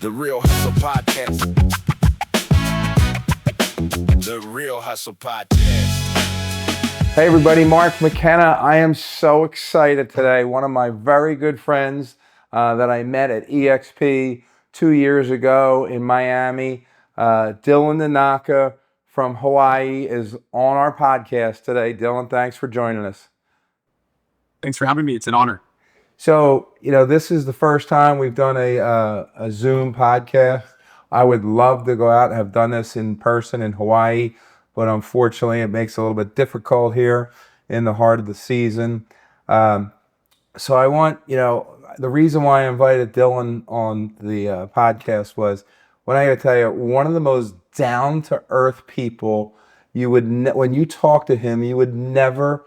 The Real Hustle Podcast. The Real Hustle Podcast. Hey everybody, Mark McKenna. I am so excited today. One of my very good friends that I met at EXP 2 years ago in Miami, Dylan Nonaka from Hawaii, is on our podcast today. Dylan, thanks for joining us. Thanks for having me. It's an honor. So, this is the first time we've done a Zoom podcast. I would love to go out and have done this in person in Hawaii, but unfortunately it makes it a little bit difficult here in the heart of the season. So I want, the reason why I invited Dylan on the podcast was, when I got to tell you, one of the most down-to-earth people you would, when you talk to him, you would never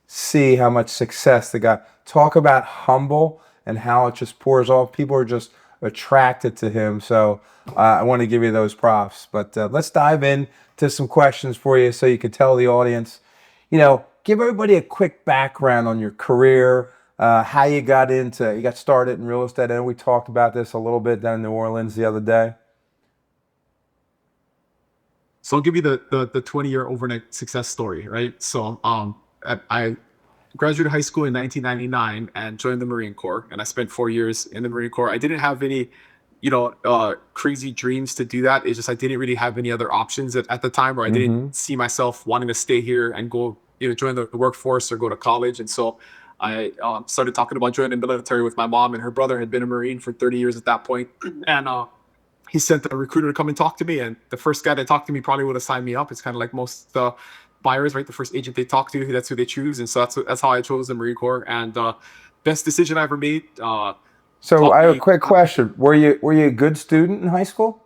see how much success the guy. Talk about humble and how it just pours off. People are just attracted to him. So I want to give you those props. But let's dive into some questions for you so you can tell the audience, give everybody a quick background on your career, how you got started in real estate. And we talked about this a little bit down in New Orleans the other day. So I'll give you the 20-year overnight success story, right? So I graduated high school in 1999 and joined the Marine Corps, and I spent 4 years in the Marine Corps. I didn't have any, crazy dreams to do that. It's just I didn't really have any other options at the time, or I didn't see myself wanting to stay here and go, join the workforce or go to college. And so I started talking about joining the military with my mom, and her brother had been a Marine for 30 years at that point. And he sent a recruiter to come and talk to me, and the first guy that talked to me probably would have signed me up. It's kind of like most buyers, right? The first agent they talk to, that's who they choose. And so that's how I chose the Marine Corps, and best decision I ever made. So I have a quick question. Were you a good student in high school?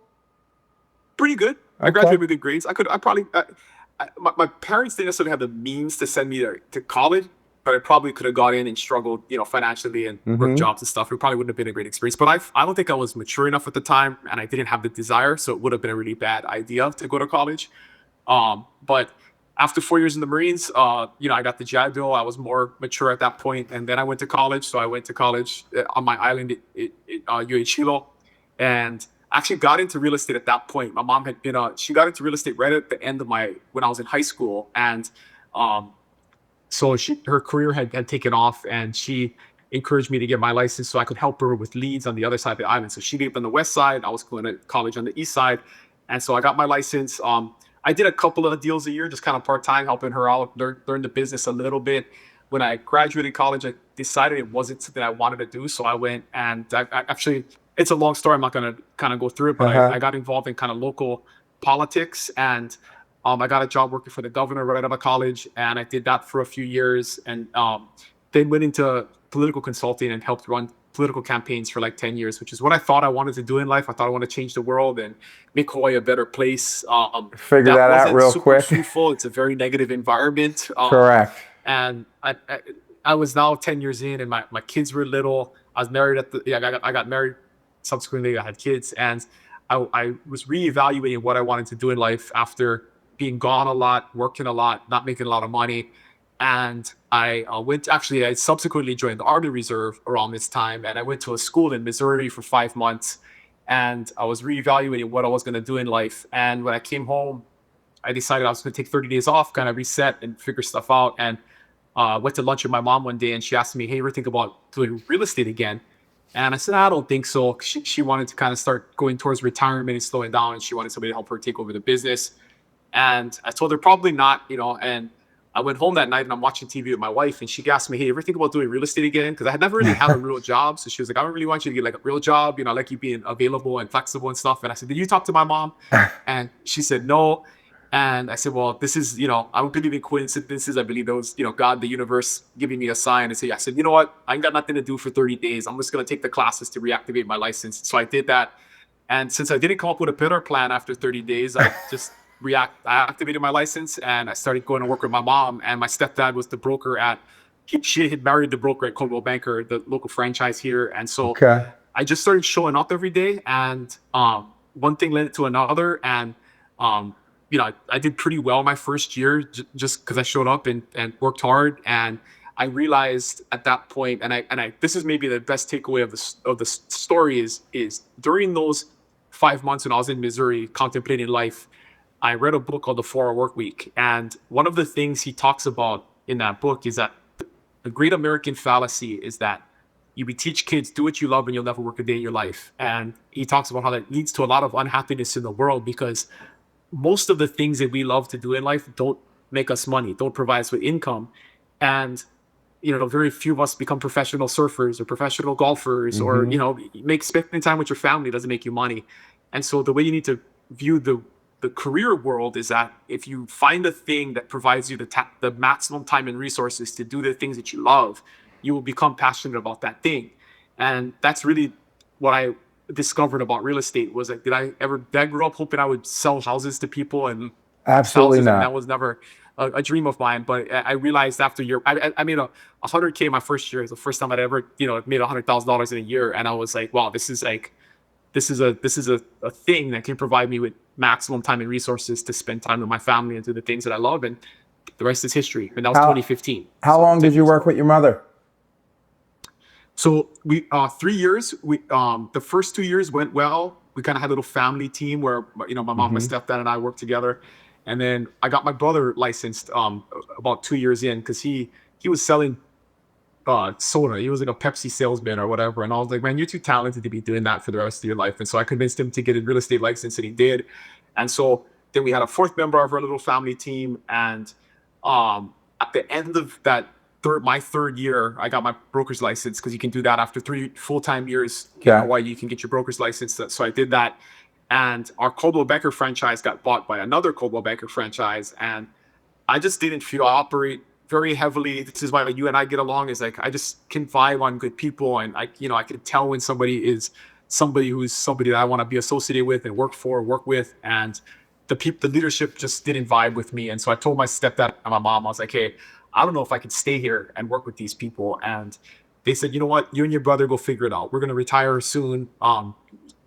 Pretty good. I graduated with good grades. My parents didn't necessarily have the means to send me to college, but I probably could have got in and struggled, financially and work jobs and stuff. It probably wouldn't have been a great experience. But I don't think I was mature enough at the time, and I didn't have the desire, so it would have been a really bad idea to go to college. But after 4 years in the Marines, I got the JAG bill. I was more mature at that point, and then I went to college. So I went to college on my island at UH and actually got into real estate at that point. My mom she got into real estate right at the end of when I was in high school, and so her career had taken off, and she encouraged me to get my license so I could help her with leads on the other side of the island. So she lived on the west side. I was going to college on the east side, and so I got my license. I did a couple of deals a year, just kind of part-time, helping her out, learn the business a little bit. When I graduated college, I decided it wasn't something I wanted to do. So I went and I actually, it's a long story. I'm not going to kind of go through it, but I got involved in kind of local politics, and I got a job working for the governor right out of college. And I did that for a few years, and then went into political consulting and helped run political campaigns for like 10 years, which is what I thought I wanted to do in life. I thought I wanted to change the world and make Hawaii a better place. Figure that out real quick. Fruitful. It's a very negative environment. Correct. And I was now 10 years in, and my kids were little. I was married I got married. Subsequently, I had kids, and I was reevaluating what I wanted to do in life after being gone a lot, working a lot, not making a lot of money. And I subsequently joined the Army Reserve around this time, and I went to a school in Missouri for 5 months, and I was reevaluating what I was going to do in life. And when I came home, I decided I was going to take 30 days off, kind of reset and figure stuff out. And went to lunch with my mom one day, and she asked me, "Hey, you ever think about doing real estate again?" And I said, "I don't think so." She wanted to kind of start going towards retirement and slowing down, and she wanted somebody to help her take over the business. And I told her probably not, and I went home that night, and I'm watching TV with my wife, and she asked me, "Hey, you ever think about doing real estate again?" Because I had never really had a real job. So she was like, "I don't really want you to get like a real job. I like you being available and flexible and stuff." And I said, "Did you talk to my mom?" And she said, "No." And I said, "Well, this is, I don't believe in coincidences. I believe those, God, the universe giving me a sign." And so I said, "You know what? I ain't got nothing to do for 30 days. I'm just going to take the classes to reactivate my license." So I did that. And since I didn't come up with a better plan after 30 days, I just I activated my license, and I started going to work with my mom. And my stepdad was the broker she had married the broker at Coldwell Banker, the local franchise here. And so I just started showing up every day, and one thing led to another. And, I did pretty well my first year just because I showed up and worked hard. And I realized at that point, and I this is maybe the best takeaway of the story is during those 5 months when I was in Missouri contemplating life, I read a book called The 4 Hour Work Week, and one of the things he talks about in that book is that the great American fallacy is that we teach kids do what you love and you'll never work a day in your life, and he talks about how that leads to a lot of unhappiness in the world because most of the things that we love to do in life don't make us money, don't provide us with income. And, very few of us become professional surfers or professional golfers or, Mm-hmm. spending time with your family doesn't make you money. And so the way you need to view the career world is that if you find a thing that provides you the maximum time and resources to do the things that you love, you will become passionate about that thing. And that's really what I discovered about real estate was like, did I grow up hoping I would sell houses to people and fix Absolutely houses? I mean, that not. was never a dream of mine. But I realized after year, I made a 100K my first year. It's the first time I'd ever, made $100,000 in a year. And I was like, wow, this is a thing that can provide me with maximum time and resources to spend time with my family and do the things that I love. And the rest is history. And that was How 2015. how So long 10 did you years work ago. with your mother? So we 3 years. We the first 2 years went well. We kind of had a little family team where my mom, my Mm-hmm. stepdad, and I worked together. And then I got my brother licensed about 2 years in because he was selling soda. He was like a Pepsi salesman or whatever. And I was like, man, you're too talented to be doing that for the rest of your life. And so I convinced him to get a real estate license, and he did. And so then we had a fourth member of our little family team. And at the end of my third year, I got my broker's license because you can do that after 3 full-time years in Okay. Hawaii. You can get your broker's license. So I did that. And our Coldwell Banker franchise got bought by another Coldwell Banker franchise. And I just didn't feel I operate very heavily. This is why you and I get along. Is like I just can vibe on good people, and I can tell when somebody is somebody that I want to be associated with and work with, and the leadership just didn't vibe with me. And so I told my stepdad and my mom, I was like, hey, I don't know if I can stay here and work with these people. And they said, you know what, you and your brother go figure it out. We're gonna retire soon.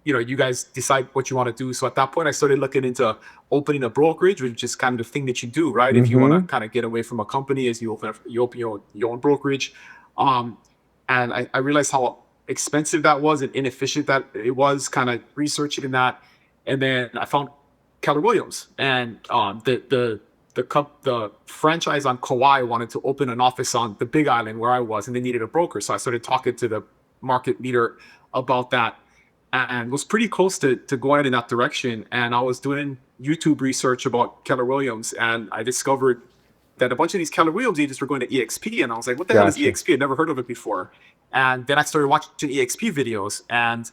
You guys decide what you want to do. So at that point, I started looking into opening a brokerage, which is kind of the thing that you do, right? If you want to Mm-hmm. kind of get away from a company, is you open your own brokerage. Um, and I realized how expensive that was and inefficient that it was. Kind of researching that, and then I found Keller Williams, and the franchise on Kauai wanted to open an office on the Big Island where I was, and they needed a broker. So I started talking to the market leader about that and was pretty close to going in that direction. And I was doing YouTube research about Keller Williams, and I discovered that a bunch of these Keller Williams agents were going to EXP, and I was like, "What the hell is Gotcha. EXP? I'd never heard of it before." And then I started watching EXP videos, and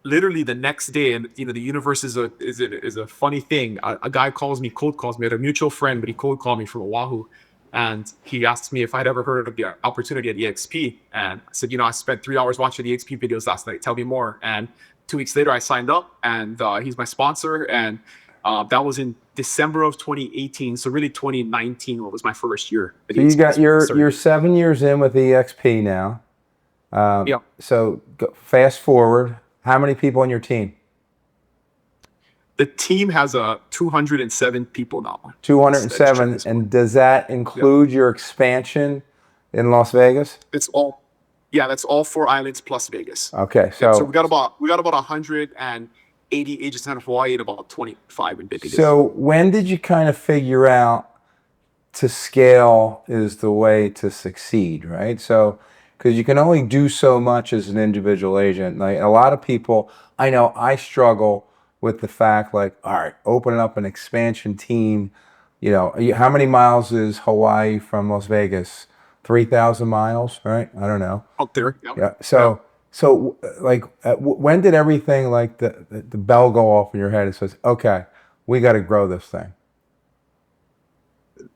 literally the next day, and the universe is a funny thing. A guy cold calls me, I had a mutual friend, but he cold called me from Oahu, and he asked me if I'd ever heard of the opportunity at EXP. And I said, I spent 3 hours watching the EXP videos last night. Tell me more. And 2 weeks later, I signed up, and he's my sponsor. And that was in December of 2018. So really 2019 was my first year at So you EXP. got Is when I you're started. 7 years in with EXP now. Yeah. So fast forward, how many people on your team? The team has 207 people now. That's 207. tremendous. And does that Yeah. include your expansion in Las Vegas? It's all, yeah, that's all 4 islands plus Vegas. Okay. Yep. So So we got about 180 agents out of Hawaii and about 25 in Vegas. so when did you kind of figure out to scale is the way to succeed, right? So, because you can only do so much as an individual agent. Like a lot of people, I know I struggle with the fact, like, all right, opening up an expansion team. How many miles is Hawaii from Las Vegas? 3,000 miles, right? I don't know. Out there. Yep. Yeah. Yep. So like, when did everything like the bell go off in your head? It says, okay, we got to grow this thing.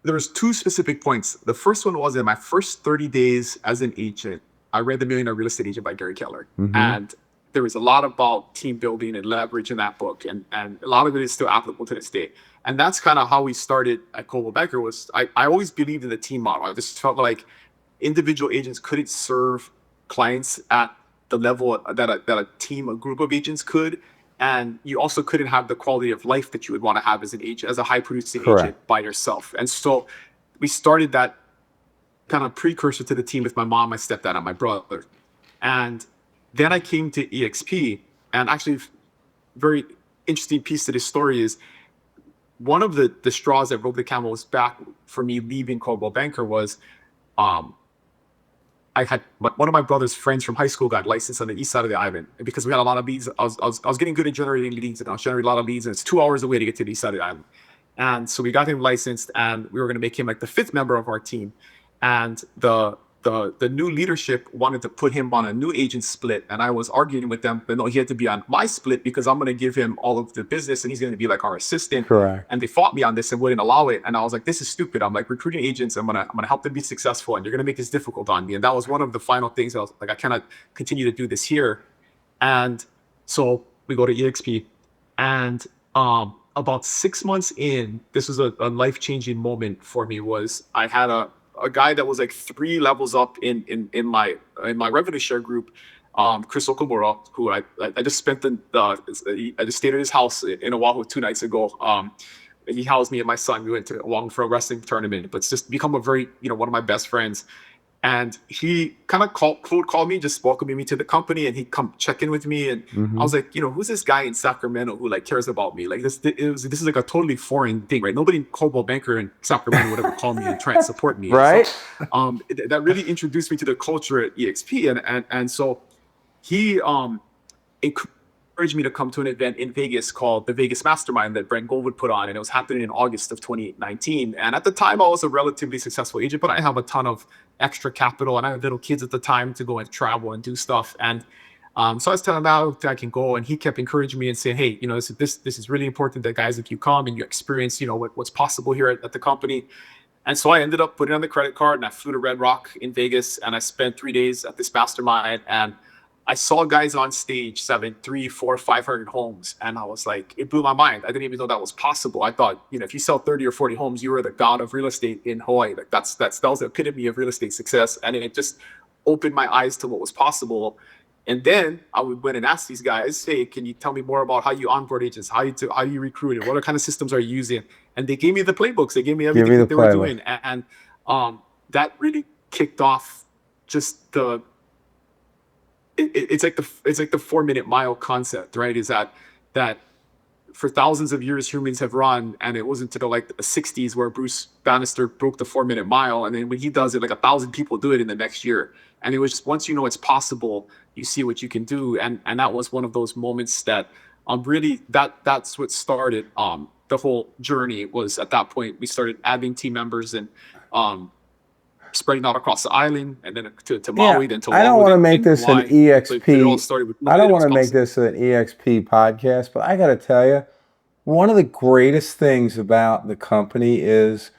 There's two specific points. The first one was in my first 30 days as an agent, I read The Millionaire Real Estate Agent by Gary Keller. Mm-hmm. And there was a lot about team building and leverage in that book. And a lot of it is still applicable to this day. And that's kind of how we started at Coldwell Banker. I always believed in the team model. I just felt like individual agents couldn't serve clients at the level that a team, a group of agents could. And you also couldn't have the quality of life that you would want to have as an agent, as a high producing Correct. agent by yourself. And so we started that kind of precursor to the team with my mom, my stepdad, and my brother. And then I came to EXP, and actually, very interesting piece to this story is one of the straws that broke the camel's back for me leaving Coldwell Banker was um, I had one of my brother's friends from high school got licensed on the east side of the island. And because we had a lot of leads, I was getting good at generating leads, and I was generating a lot of leads, and it's 2 hours away to get to the east side of the island. And so we got him licensed, and we were going to make him like the fifth member of our team. And the new leadership wanted to put him on a new agent split, and I was arguing with them, but no, he had to be on my split because I'm going to give him all of the business, and he's going to be like our assistant. Correct. And they fought me on this and wouldn't allow it. And I was like, this is stupid. I'm like recruiting agents. I'm gonna help them be successful, and you're gonna make this difficult on me. And that was one of the final things. I was like, I cannot continue to do this here. And so we go to EXP, and about 6 months in, this was a life-changing moment for me. Was I had a guy that was like 3 levels up in my revenue share group, Chris Okamura, who I just spent I just stayed at his house in Oahu 2 nights ago. He housed me and my son. We went to Oahu for a wrestling tournament, but it's just become a very, one of my best friends. And he kind of cold called me, just welcoming me to the company, and he'd come check in with me. And I was like, who's this guy in Sacramento who like cares about me? Like this is like a totally foreign thing, right? Nobody in Coldwell Banker in Sacramento would ever call me and try and support me. Right. So, that really introduced me to the culture at EXP, and so he encouraged me to come to an event in Vegas called the Vegas Mastermind that Brent Gold would put on, and it was happening in August of 2019. And at the time, I was a relatively successful agent, but I have a ton of extra capital, and I had little kids at the time to go and travel and do stuff. And so I was telling him how I can go, and he kept encouraging me and saying, "Hey, this is really important that guys like you come and you experience, what's possible here at the company." And so I ended up putting on the credit card, and I flew to Red Rock in Vegas, and I spent 3 days at this mastermind, and I saw guys on stage selling 300, 400, 500 homes, and I was like, it blew my mind. I didn't even know that was possible. I thought, if you sell 30 or 40 homes, you are the god of real estate in Hawaii. Like that was the epitome of real estate success, and it just opened my eyes to what was possible. And then I would went and ask these guys, "Hey, can you tell me more about how you onboard agents? How you recruit it? What kind of systems are you using?" And they gave me the playbooks. They gave me everything that they were doing, and that really kicked off just it's like the 4-minute mile concept, right? Is that for thousands of years humans have run, and it wasn't until like the 60s where Bruce Bannister broke the 4-minute mile, and then when he does it, like 1,000 people do it in the next year. And it was just, once it's possible, you see what you can do, and that was one of those moments that really that's what started the whole journey. Was at that point we started adding team members and spreading out across the island, and then to Maui, then to Oahu. I don't want to make this an EXP. I don't want to make this an EXP podcast, but I got to tell you, one of the greatest things about the company is,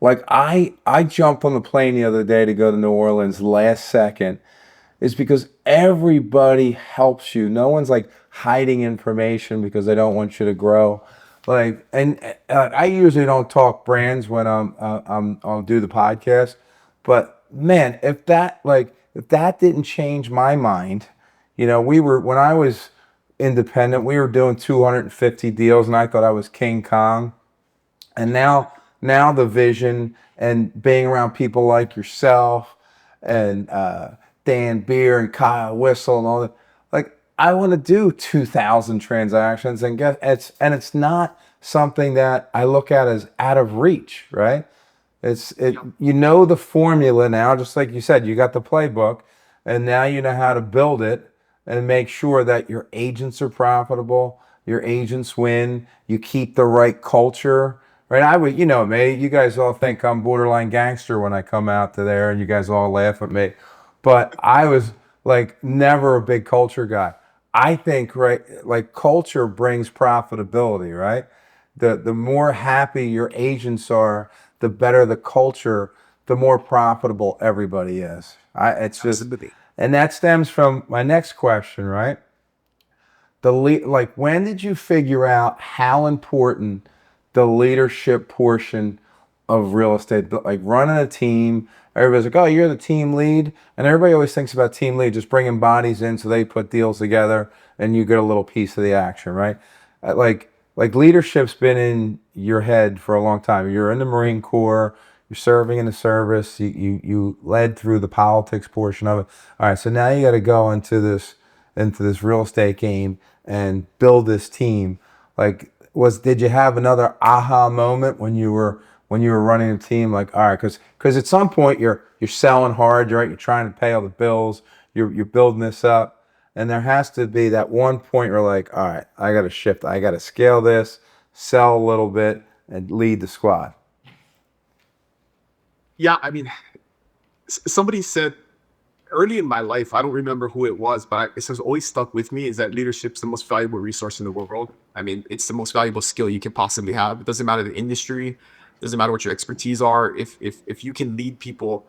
like, I jumped on the plane the other day to go to New Orleans last second, is because everybody helps you. No one's like hiding information because they don't want you to grow. Like, and I usually don't talk brands when I'll do the podcast. But man, if that didn't change my mind, when I was independent, we were doing 250 deals, and I thought I was King Kong. And now the vision and being around people like yourself and Dan Beer and Kyle Whistle and all that, like, I want to do 2,000 transactions and it's not something that I look at as out of reach, right? The formula now, just like you said, you got the playbook, and now you know how to build it and make sure that your agents are profitable, your agents win, you keep the right culture, right? I would, me, you guys all think I'm borderline gangster when I come out to there, and you guys all laugh at me, but I was like never a big culture guy. I think, right, like culture brings profitability, right? The more happy your agents are, the better the culture, the more profitable everybody is. Absolutely. And that stems from my next question, right? When did you figure out how important the leadership portion of real estate, like running a team? Everybody's like, "Oh, you're the team lead," and everybody always thinks about team lead just bringing bodies in so they put deals together and you get a little piece of the action, right? Like leadership's been in your head for a long time. You're in the Marine Corps, you're serving in the service. You led through the politics portion of it. All right, so now you got to go into this real estate game and build this team. Like, did you have another aha moment when you were running a team? Like, all right, because at some point you're selling hard, right? You're trying to pay all the bills. You're building this up, and there has to be that one point where like, all right, I got to shift. I got to scale this, sell a little bit, and lead the squad. Yeah, I mean, somebody said early in my life, I don't remember who it was, but it has always stuck with me, is that leadership's the most valuable resource in the world. I mean, it's the most valuable skill you can possibly have. It doesn't matter the industry, doesn't matter what your expertise are. If you can lead people,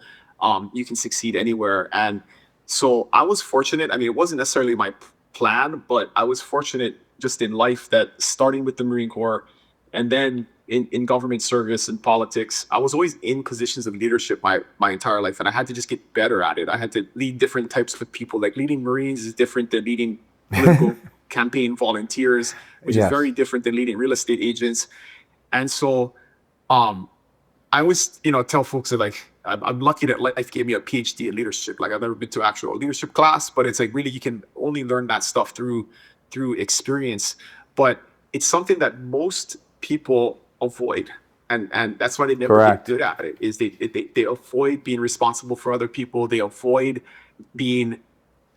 you can succeed anywhere. And so I was fortunate. I mean, it wasn't necessarily my plan, but I was fortunate just in life that starting with the Marine Corps and then in government service and politics, I was always in positions of leadership my entire life, and I had to just get better at it. I had to lead different types of people. Like leading Marines is different than leading political campaign volunteers, which is Yes. very different than leading real estate agents. And so, um, I always, tell folks that like I'm lucky that life gave me a PhD in leadership. Like I've never been to actual leadership class, but it's like really you can only learn that stuff through experience. But it's something that most people avoid, and that's why they never get Correct. good at it. Is they avoid being responsible for other people. They avoid being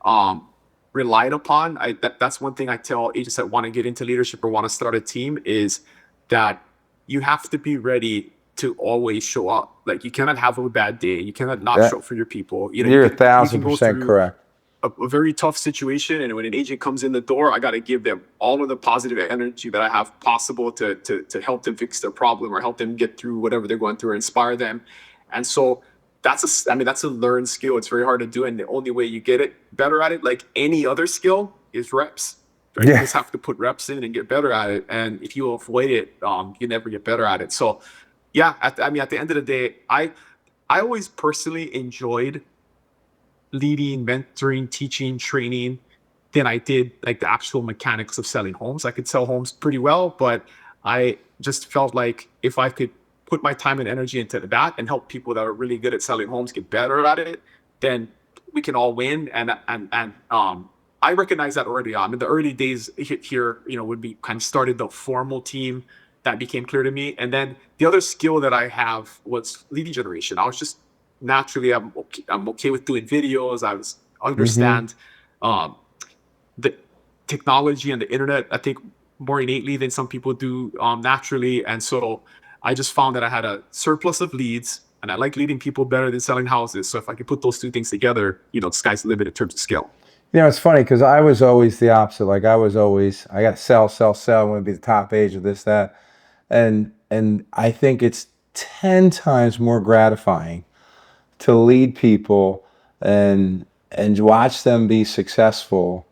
um relied upon. That's one thing I tell agents that want to get into leadership or want to start a team is that you have to be ready to always show up. Like you cannot have a bad day. You cannot not show That up for your people. you're a We can thousand go percent through correct. a very tough situation, and when an agent comes in the door, I got to give them all of the positive energy that I have possible to help them fix their problem or help them get through whatever they're going through or inspire them. And so I mean that's a learned skill. It's very hard to do, and the only way you get it better at it, like any other skill, is reps. Right? You Yeah. just have to put reps in and get better at it. And if you avoid it, you never get better at it. So yeah, I mean at the end of the day, I always personally enjoyed leading, mentoring, teaching, training than I did like the actual mechanics of selling homes. I could sell homes pretty well, but I just felt like if I could put my time and energy into that and help people that are really good at selling homes get better at it, then we can all win. And I recognize that early on. In the early days here, when we kind of started the formal team, that became clear to me. And then the other skill that I have was lead generation. I was just naturally I'm okay with doing videos. I was Mm-hmm. understand um, the technology and the internet. I think more innately than some people do naturally, and so I just found that I had a surplus of leads, and I like leading people better than selling houses. So if I could put those two things together, the sky's the limit in terms of scale. It's funny because I was always the opposite. Like I got to sell, sell, sell. I want to be the top agent, this, that, and I think it's 10 times more gratifying to lead people and watch them be successful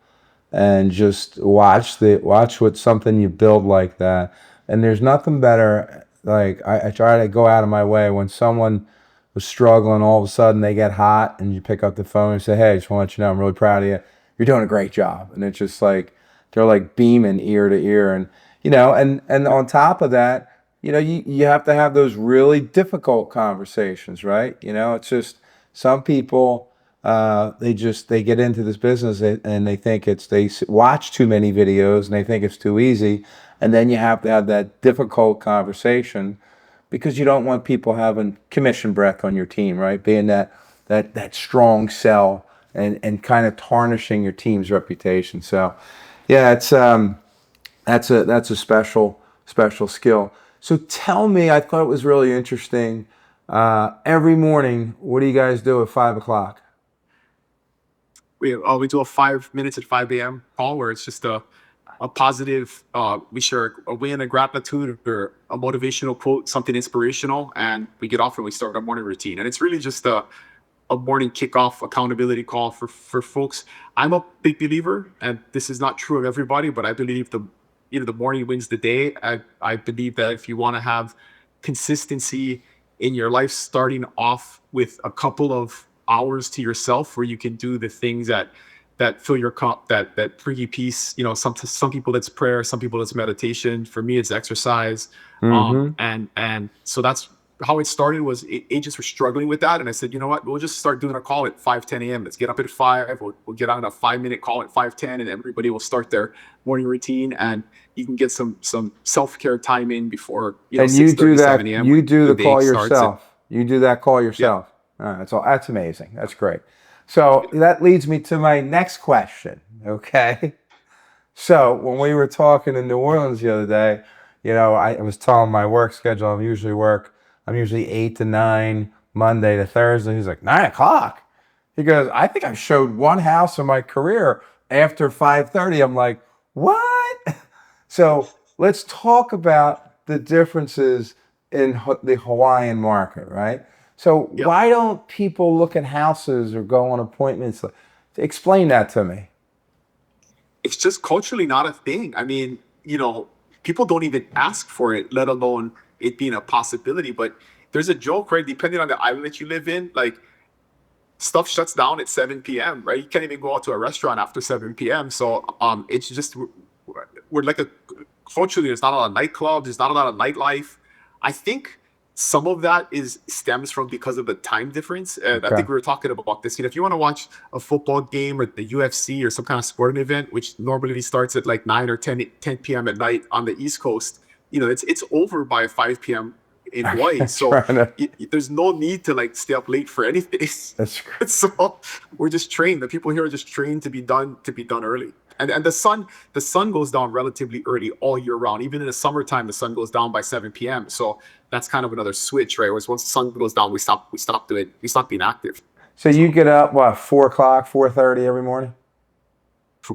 and just watch what something you build like that. And there's nothing better. Like I try to go out of my way when someone was struggling, all of a sudden they get hot, and you pick up the phone and say, "Hey, I just want to let you know I'm really proud of you. You're doing a great job." And it's just like they're like beaming ear to ear, and and on top of that, you have to have those really difficult conversations, right? It's just some people they get into this business and they think they watch too many videos and they think it's too easy, and then you have to have that difficult conversation because you don't want people having commission breath on your team, right? Being that strong sell and kind of tarnishing your team's reputation. So, yeah, it's that's a special skill. So tell me, I thought it was really interesting. Every morning, what do you guys do at 5 o'clock? We do a 5 minutes at 5 a.m. call where it's just a positive. We share a win, a gratitude, or a motivational quote, something inspirational, and we get off and we start our morning routine. And it's really just a morning kickoff accountability call for folks. I'm a big believer, and this is not true of everybody, but I believe the morning wins the day. I believe that if you want to have consistency in your life, starting off with a couple of hours to yourself where you can do the things that fill your cup, that bring you peace. Some people that's prayer, some people it's meditation. For me, it's exercise. Mm-hmm. And so that's how it started was agents were struggling with that, and I said, you know what, we'll just start doing a call at 5:10 a.m. Let's get up at 5. We'll get on a 5-minute call at 5:10, and everybody will start their morning routine, and you can get some self-care time in before And you do 6:30, 7 that. a.m. You when do the the day call starts. And yourself. You do that call yeah, yourself. All right, so that's amazing. That's great. So that leads me to my next question. Okay. So when we were talking in New Orleans the other day, I was telling my work schedule. I'm usually 8 to 9 Monday to Thursday. He's like 9 o'clock. He goes, I think I showed one house in my career after 5:30. I'm like, what? So let's talk about the differences in the Hawaiian market, right? So yeah. why don't people look at houses or go on appointments? Explain that to me. It's just culturally not a thing. I mean, people don't even ask for it, let alone it being a possibility. But there's a joke, right? Depending on the island that you live in, like stuff shuts down at 7 p.m., right? You can't even go out to a restaurant after 7 p.m. So it's just we're like a culturally, there's not a lot of nightclubs, there's not a lot of nightlife. I think some of that is stems from because of the time difference. And I Okay. think we were talking about this. If you want to watch a football game or the UFC or some kind of sporting event, which normally starts at like 9 or 10 p.m. at night on the East Coast, it's over by 5 p.m. in Hawaii. So Trying to. there's no need to like stay up late for anything. That's So we're just trained. The people here are just trained to be done early. And the sun goes down relatively early all year round. Even in the summertime, the sun goes down by 7 p.m. So that's kind of another switch, right? Whereas once the sun goes down, we stop being active. So you So get up what 4 o'clock, 4:30 every morning?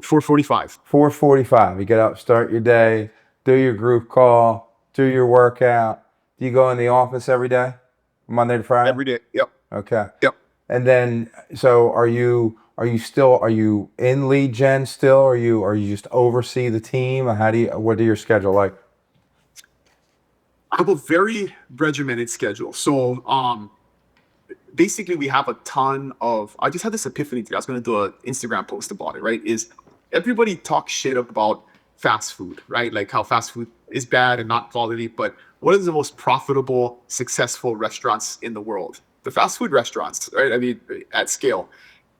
for 4:45. 4:45. You get up, start your day, do your group call, do your workout. Do you go in the office every day, Monday to Friday? Every day. Yep. Okay. Yep. And then, so are you in lead gen still? Are you just oversee the team? What are your schedule like? I have a very regimented schedule. So basically we have a ton of I just had this epiphany today. I was going to do an Instagram post about it, right? Is everybody talks shit about fast food, right? Like how fast food is bad and not quality, but what is the most profitable, successful restaurants in the world? The fast food restaurants, right? I mean, at scale.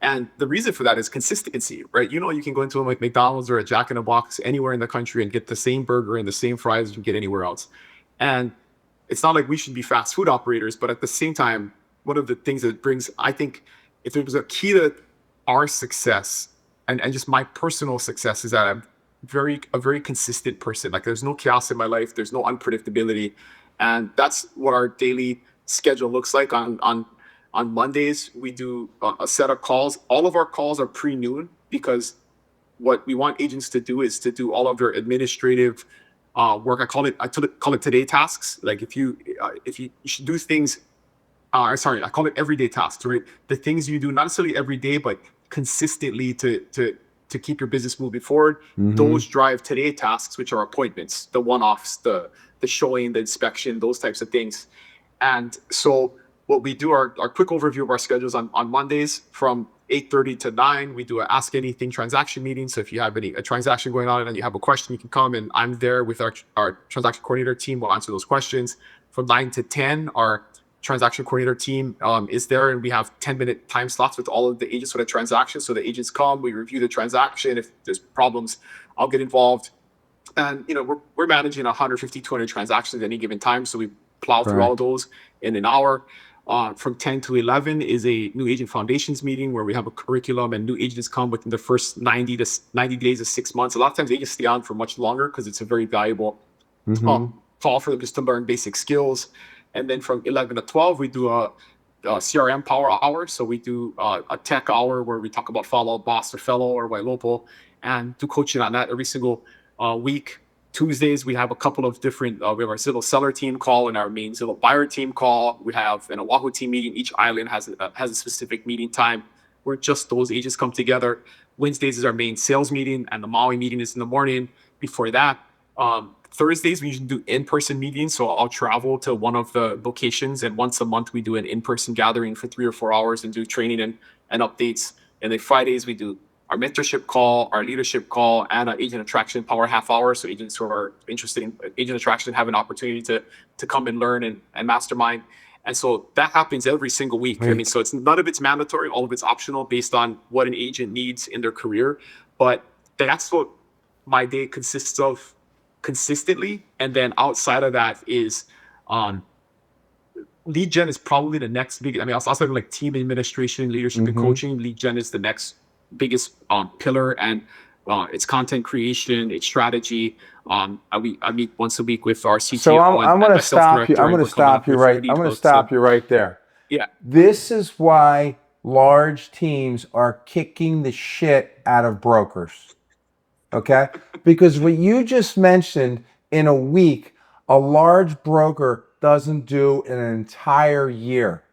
And the reason for that is consistency, right? You can go into like McDonald's or a Jack in the Box anywhere in the country and get the same burger and the same fries you can get anywhere else. And it's not like we should be fast food operators, but at the same time, one of the things that brings, I think, if there was a key to our success and just my personal success is that I'm a very consistent person. Like there's no chaos in my life, there's no unpredictability. And that's what our daily schedule looks like. On Mondays, we do a set of calls. All of our calls are pre-noon because what we want agents to do is to do all of their administrative work. I call it today tasks. Like if you should do things. Sorry, I call it everyday tasks. Right, the things you do not necessarily every day, but consistently to keep your business moving forward. Mm-hmm. Those drive today tasks, which are appointments, the one-offs, the showing, the inspection, those types of things. And so what we do, our quick overview of our schedules on Mondays from 8:30 to 9, we do a ask anything transaction meeting. So if you have a transaction going on and you have a question, you can come and I'm there with our transaction coordinator team. We'll answer those questions. From 9 to 10, our transaction coordinator team is there, and we have 10-minute time slots with all of the agents for the transaction. So the agents come, we review the transaction. If there's problems, I'll get involved. And we're managing 150, 200 transactions at any given time, so we plow through all of Correct. those in an hour. From 10 to 11 is a new agent foundations meeting where we have a curriculum and new agents come within the first 90 days to 6 months. A lot of times agents stay on for much longer because it's a very valuable Mm-hmm. call for them just to learn basic skills. And then from 11 to 12, we do a CRM power hour. So we do a tech hour where we talk about follow, boss, or fellow, or Wailopo, and do coaching on that every single week. Tuesdays, we have a couple of different, we have our Zillow seller team call and our main Zillow buyer team call. We have an Oahu team meeting. Each island has a specific meeting time where just those agents come together. Wednesdays is our main sales meeting, and the Maui meeting is in the morning. Before that, Thursdays, we usually do in-person meetings. So I'll travel to one of the locations, and once a month, we do an in-person gathering for 3 or 4 hours and do training and updates. And then Fridays, we do our mentorship call, our leadership call, and an agent attraction power half hour. So agents who are interested in agent attraction have an opportunity to come and learn and mastermind. And so that happens every single week. I mean, so it's none of it's mandatory, all of it's optional based on what an agent needs in their career. But that's what my day consists of consistently. And then outside of that is lead gen is probably the next big. I mean, outside of like team administration, leadership, and coaching, lead gen is the next biggest pillar. And it's content creation, it's strategy. I meet once a week with our CTO. So I'm going to stop you. I'm going to stop you right. I'm going to stop you right there. Yeah. This is why large teams are kicking the shit out of brokers. Okay? Because what you just mentioned, in a week, a large broker doesn't do in an entire year.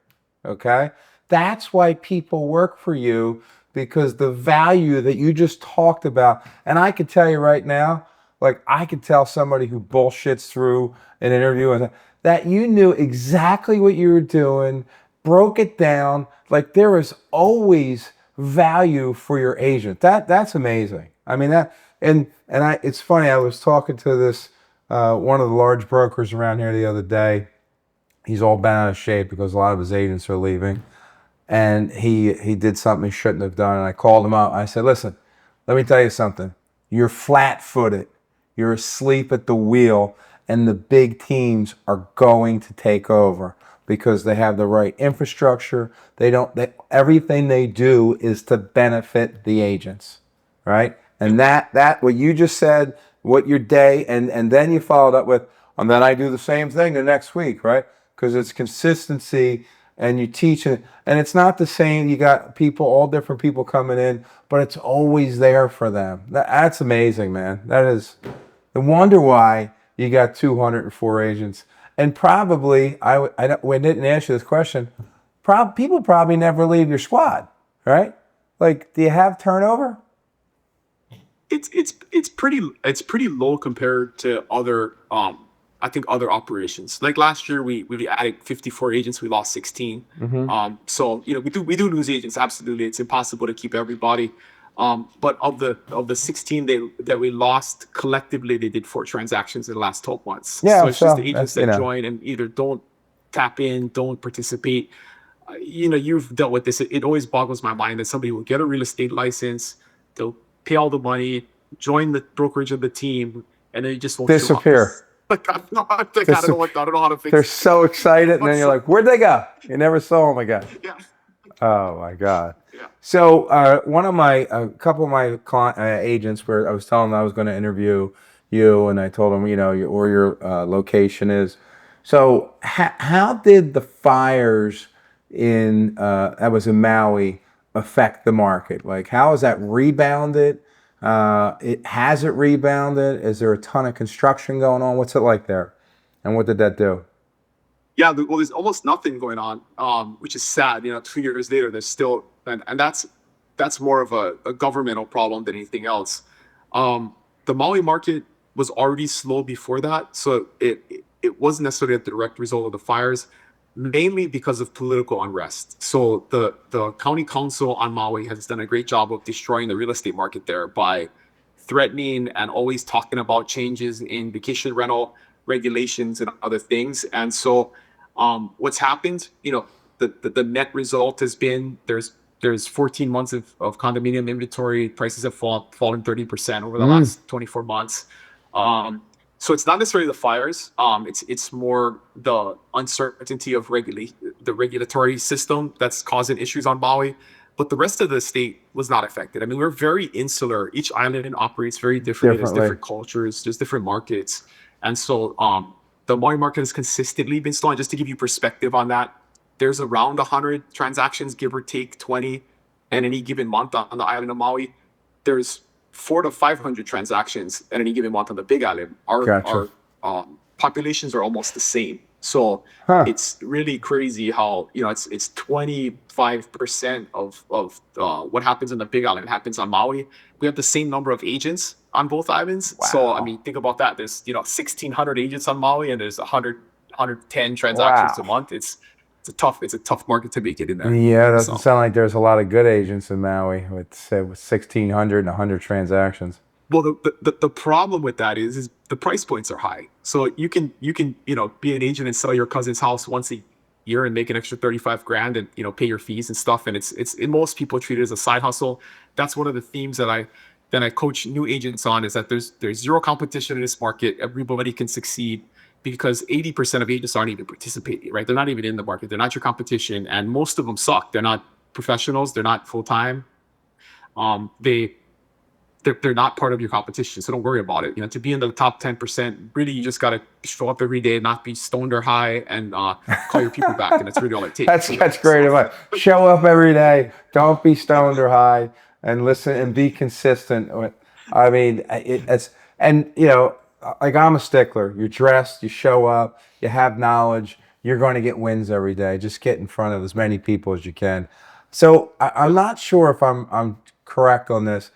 Okay? That's why people work for you, because the value that you just talked about. And I could tell you right now, like I could tell somebody who bullshits through an interview that you knew exactly what you were doing, broke it down. Like there is always value for your agent. That's amazing. I mean that, it's funny. I was talking to this one of the large brokers around here the other day. He's all bent out of shape because a lot of his agents are leaving. And he did something he shouldn't have done. And I called him up. I said, listen, let me tell you something. You're flat-footed. You're asleep at the wheel. And the big teams are going to take over because they have the right infrastructure. Everything they do is to benefit the agents, right? And that what you just said, what your day, and then you followed up with, and then I do the same thing the next week, right? Because it's consistency. And you teach it, and it's not the same. You got people, all different people coming in, but it's always there for them. That's amazing, man. That is the wonder why you got 204 agents. And probably, I didn't ask you this question. People probably never leave your squad, right? Like, do you have turnover? It's pretty low compared to other I think other operations. Like last year, we added 54 agents. We lost 16. So we do lose agents. Absolutely, it's impossible to keep everybody. But of the 16 that we lost collectively, they did 4 transactions in the last 12 months. Yeah, so it's just the agents that join and either don't tap in, don't participate. You've dealt with this. It always boggles my mind that somebody will get a real estate license, they'll pay all the money, join the brokerage of the team, and then it just won't disappear. I don't know how to fix it. They're so excited, and then you're like, where'd they go? You never saw them again. Yeah. Oh my God. Yeah. So a couple of my agents, where I was telling them I was going to interview you, and I told them, where your location is. So how did the fires that was in Maui affect the market? Like, how has that rebounded? Has it rebounded? Is there a ton of construction going on? What's it like there? And what did that do? Yeah, well, there's almost nothing going on, which is sad. 2 years later, there's still, and that's more of a governmental problem than anything else. The Maui market was already slow before that, so it wasn't necessarily a direct result of the fires, mainly because of political unrest. So the county council on Maui has done a great job of destroying the real estate market there by threatening and always talking about changes in vacation rental regulations and other things. And so what's happened, the net result has been there's 14 months of condominium inventory. Prices have fallen 30% over the last 24 months. So it's not necessarily the fires. It's more the uncertainty of the regulatory system that's causing issues on Maui. But the rest of the state was not affected. I mean, we're very insular. Each island operates very differently. There's different cultures. There's different markets. And so the Maui market has consistently been slow. And just to give you perspective on that, there's around 100 transactions, give or take 20, in any given month on the island of Maui. There's 400 to 500 transactions at any given month on the Big Island. Our populations are almost the same. So it's really crazy how it's 25% of what happens on the Big Island happens on Maui. We have the same number of agents on both islands. Wow. So I mean, think about that. There's 1,600 agents on Maui, and there's 110 transactions a month. it's a tough market to make it in there. Yeah, it doesn't So. sound like there's a lot of good agents in Maui with say with 1,600 and 100 transactions. Well, the problem with that is the price points are high. So you can be an agent and sell your cousin's house once a year and make an extra 35 grand and pay your fees and stuff. And it's and most people treat it as a side hustle. That's one of the themes that I coach new agents on, is that there's zero competition in this market. Everybody can succeed because 80% of agents aren't even participating, right? They're not even in the market. They're not your competition, and most of them suck. They're not professionals. They're not full time. They they're not part of your competition, so don't worry about it. To be in the top 10%, really, you just got to show up every day, not be stoned or high, and call your people back, and that's really all it takes. That's great advice. Show up every day. Don't be stoned or high, and listen and be consistent. I mean, it's and like I'm a stickler. You're dressed. You show up. You have knowledge. You're going to get wins every day. Just get in front of as many people as you can. So I'm not sure if I'm correct on this.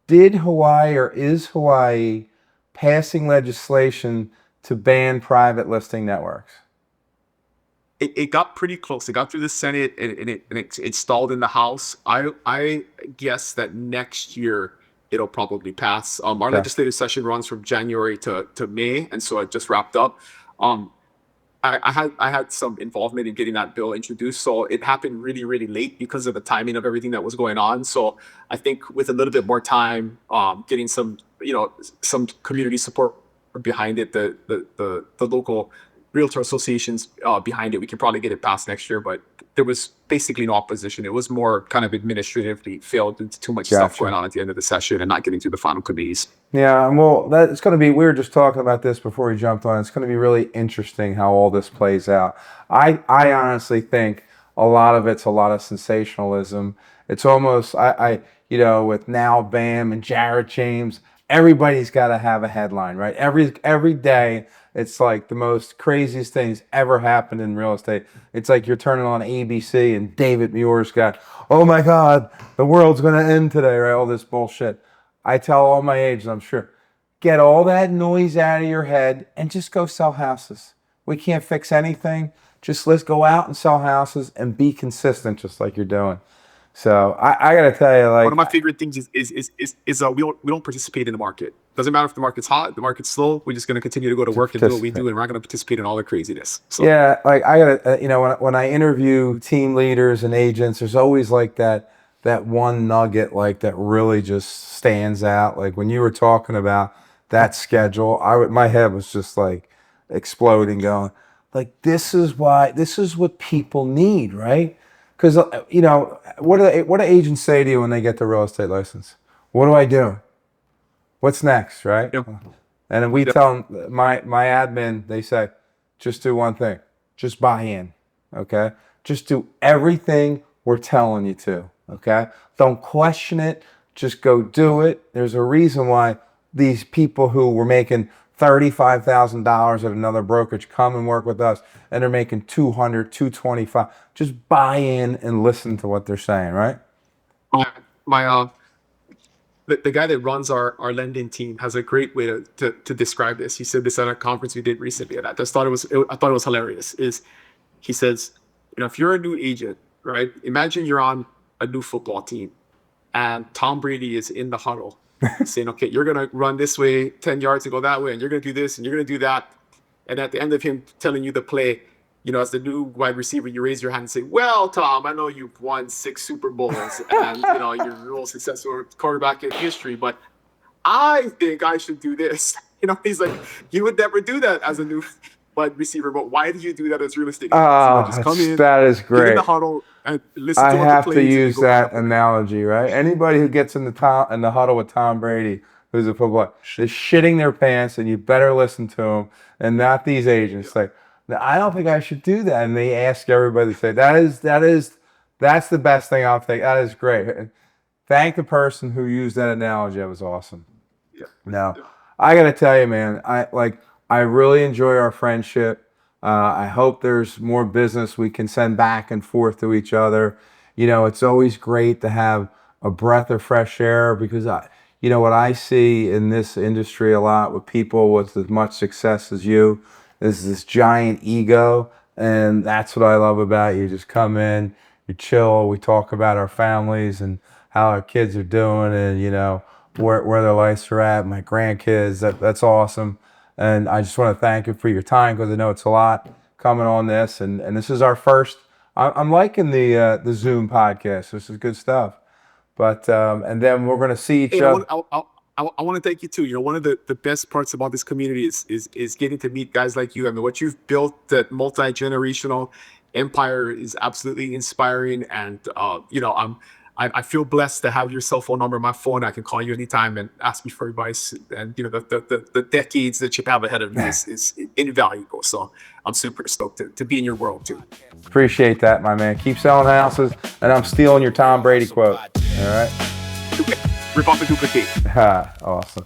Did Hawaii or is Hawaii passing legislation to ban private listing networks? It got pretty close. It got through the Senate, and it stalled in the House. I guess that next year it'll probably pass. Our Okay. legislative session runs from January to May, and so it just wrapped up. Um, I had some involvement in getting that bill introduced, so it happened really, really late because of the timing of everything that was going on. So I think with a little bit more time, getting some community support behind it, the local realtor associations behind it, we can probably get it passed next year. But there was basically no opposition. It was more kind of administratively failed due to too much stuff Gotcha. going on at the end of the session and not getting through the final committees. Yeah, and well, it's going to be. We were just talking about this before we jumped on. It's going to be really interesting how all this plays out. I honestly think a lot of it's a lot of sensationalism. It's almost with now Bam and Jared James, everybody's got to have a headline, right? Every day, it's like the most craziest things ever happened in real estate. It's like you're turning on ABC and David Muir's got, oh my God, the world's going to end today, right? All this bullshit. I tell all my agents, I'm sure, get all that noise out of your head and just go sell houses. We can't fix anything. Just let's go out and sell houses and be consistent, just like you're doing. So I got to tell you, One of my like, favorite things is we don't participate in the market. Doesn't matter if the market's hot, the market's slow. We're just going to continue to go to work and do what we do, and we're not going to participate in all the craziness. So yeah, like I got to, when I interview team leaders and agents, there's always like that one nugget like that really just stands out. Like when you were talking about that schedule, my head was just like exploding, going like this is what people need, right? Because what do agents say to you when they get their real estate license? What do I do? What's next, right? Yep. And then we Yep. tell them, my admin, they say, just do one thing, just buy in, okay? Just do everything we're telling you to, okay? Don't question it, just go do it. There's a reason why these people who were making $35,000 at another brokerage come and work with us, and they're making 200, 225. Just buy in and listen to what they're saying, right? my the guy that runs our lending team has a great way to describe this. He said this at a conference we did recently, and I thought it was hilarious. Is he says, if you're a new agent, right? Imagine you're on a new football team, and Tom Brady is in the huddle, saying, "Okay, you're gonna run this way, 10 yards, and go that way, and you're gonna do this, and you're gonna do that." And at the end of him telling you the play, as the new wide receiver, you raise your hand and say, "Well, Tom, I know you've won 6 Super Bowls, and you're the most successful quarterback in history, but I think I should do this." He's like, "You would never do that as a new wide receiver, but why do you do that as real estate agents? Just come in, That is get in great. the huddle, and listen I to what the have to plays, and then use go that from there." analogy, right? Anybody who gets in the huddle with Tom Brady, who's a football, is shitting their pants, and you better listen to them, and not these agents. Like, "No, I don't think I should do that," and they ask everybody to say, that's the best thing I'll think. That is great. Thank the person who used that analogy. That was awesome. Yeah. No, I got to tell you, man, I really enjoy our friendship. I hope there's more business we can send back and forth to each other. It's always great to have a breath of fresh air because what I see in this industry a lot with people with as much success as you is this giant ego And that's what I love about you. Just come in, you chill, we talk about our families and how our kids are doing and, you know, where their lives are at, my grandkids. That's awesome. And I just want to thank you for your time because I know it's a lot coming on this. And this is our first, I'm liking the Zoom podcast. This is good stuff. But, and then we're going to see each Hey, other. I want to thank you too. You know, one of the best parts about this community is getting to meet guys like you. I mean, what you've built, that multi-generational empire, is absolutely inspiring. And you know, I feel blessed to have your cell phone number on my phone. I can call you anytime and ask you for advice. And you know, the decades that you have ahead of you is invaluable. So I'm super stoked to be in your world too. Appreciate that, my man. Keep selling houses, and I'm stealing your Tom Brady quote. All right. Rip off and duplicate. Awesome.